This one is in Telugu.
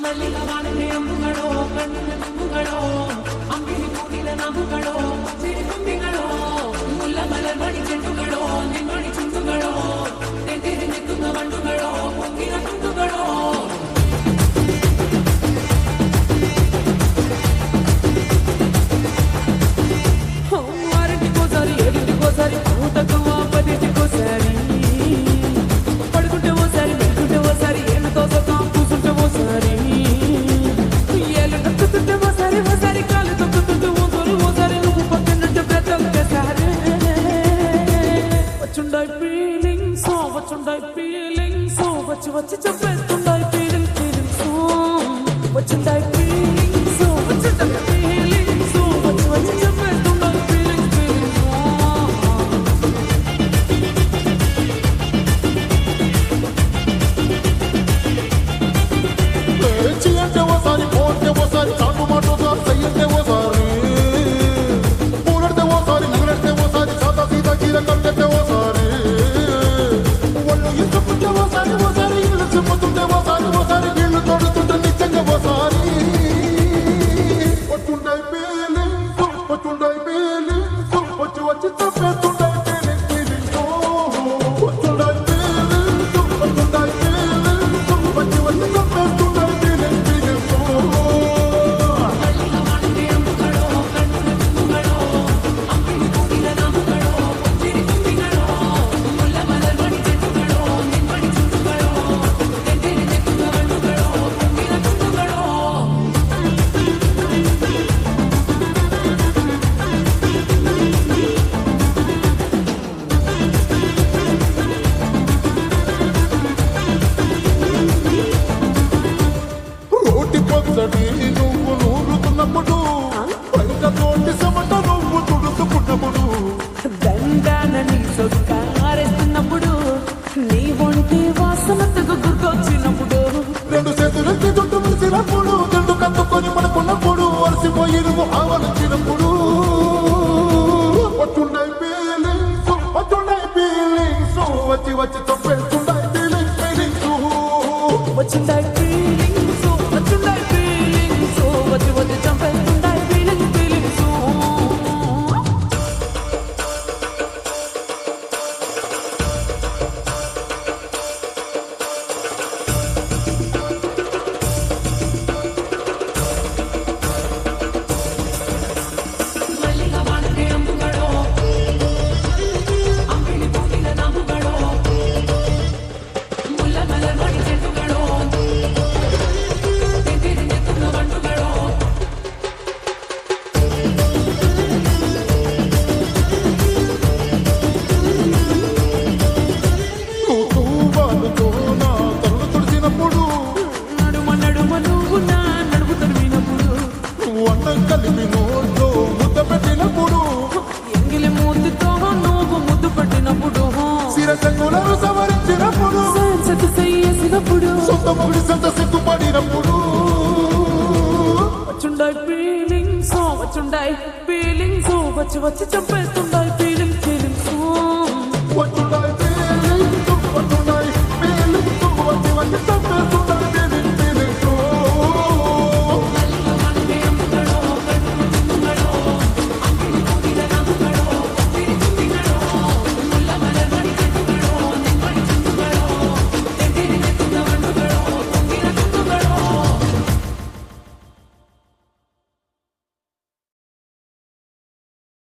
ಮಲ್ಲಿಗವಾಣನೆ ಅಂಬುಗಳೋ ಕಣ್ಣಿನ ತುಂಬುಗಳೋ ಅಂಬಿಳಿ ಕೂಡಿನ ನಗುಗಳೋ ಸಿರಿ ತುಂಬಿಗಳೋ ಮುಲ್ಲ ಮಲರ್ ಮಣಿ ಚೆಂಡುಗಳೋ ನಿಮ್ಮಣಿ ಚುಂಡುಗಳೋ ತೆಂದಿರಿ ನಿತ್ತುಂಗ ಬಂಡುಗಳೋ ಹೊಂಗಿನ ತುಂಡುಗಳೋ వారింటికోసారి ఏడింటికోసారి తక్కువ పదింటికోసారి పడుకుంటే ఓసారి మెడుకుంటే ఓసారి ఏళ్ళతో సొంతం కూర్చుంటే ఓసారి ఏళ్ళు నొక్కుతుంటే ఓసారి ఓసారి కాళ్ళు తొక్కుతుంటే ఓసారి ఓసారి నువ్వు పక్కనుంటే బ్రతొక్కసారి వచ్చుండాయి ఫీలింగ్స్ వచ్చి వచ్చి చెప్పేస్తుండాయి ఫీలింగ్స్ వచ్చుండాయి ఫీలింగ్స్ వచ్చుండాయి ఫీలింగ్స్ వచ్చి వచ్చి చెప్పేస్తుండాయి ఓసారి పోతే ఓసారి చాటు మాటోగా సయ్యంటే ఓసారి పూలడితే ఓసారి నగలడితే ఓసారి సాదా సీదా చీర కట్టెట్టే ఓసారి ఒళ్ళు ఇసుకుంటే ఓసారి ఓసారి ఇల్లు చెప్పుతుంటే ఓసారి ఓసారి నీళ్లు తోడుతుంటే నిజంగా ఓసారి వచ్చుండాయి ఫీలింగ్స్ వచ్చి వచ్చి తప్పేస్తుండాయి ఫీలింగ్స్ వచ్చుండాయి ఫీలింగ్స్ వచ్చి వచ్చి తప్పేస్తుండాయి నువ్వు నూరుతున్నప్పుడు పైన తోటి సమట నువ్వు తుడుచుకున్నప్పుడు దండానని సొక్కారేస్తున్నప్పుడు నీ ఒంటి వాసన గుర్తొచ్చినప్పుడు రెండు చేతులెత్తి చుట్టూ ములిసినప్పుడు రెండు కత్తుకొని పడుకున్నప్పుడు అలసిపోయి నువ్వు ఆవరించినప్పుడు వచ్చుండాయి ఫీలింగ్స్ వచ్చి వచ్చి తప్పేస్తుండాయి ఫీలింగ్స్ వచ్చిందాయి ఫీలింగ్స్ వచ్చుండాయి ఫీలింగ్స్ వచ్చి వచ్చి చంపేస్తుండాయి ఫీలింగ్స్ మల్లిగవాణనే అంబుಗಳೋ అంబిಳಿ ಕೂಡಿನ ನಗುಗಳೋ ಮುಲ್ಲ ಮಲರ್ ಮಣಿ ಚೆಂಡುಗಳೋ ತೆಂದಿರಿ ನಿತ್ತುಂಗ ಬಂಡುಗಳೋ తూవాలుతో నా తరుడు తుడిచినప్పుడు నడుమ నడుమ నువ్వు నా నడుము తరిమినప్పుడు నువ్వు అన్నం కలిపి నోట్లో ముద్ద పెట్టినప్పుడు ఎంగిలి మూతితో నువ్వు ముద్దు పట్టినప్పుడు శిరసంగులను సవరించినప్పుడు సతి చేసినప్పుడు సొంత మొగుడి సంత సిగ్గుపడినప్పుడు వచ్చుండాయి ఫీలింగ్స్ వచ్చి వచ్చి చంపేస్తూ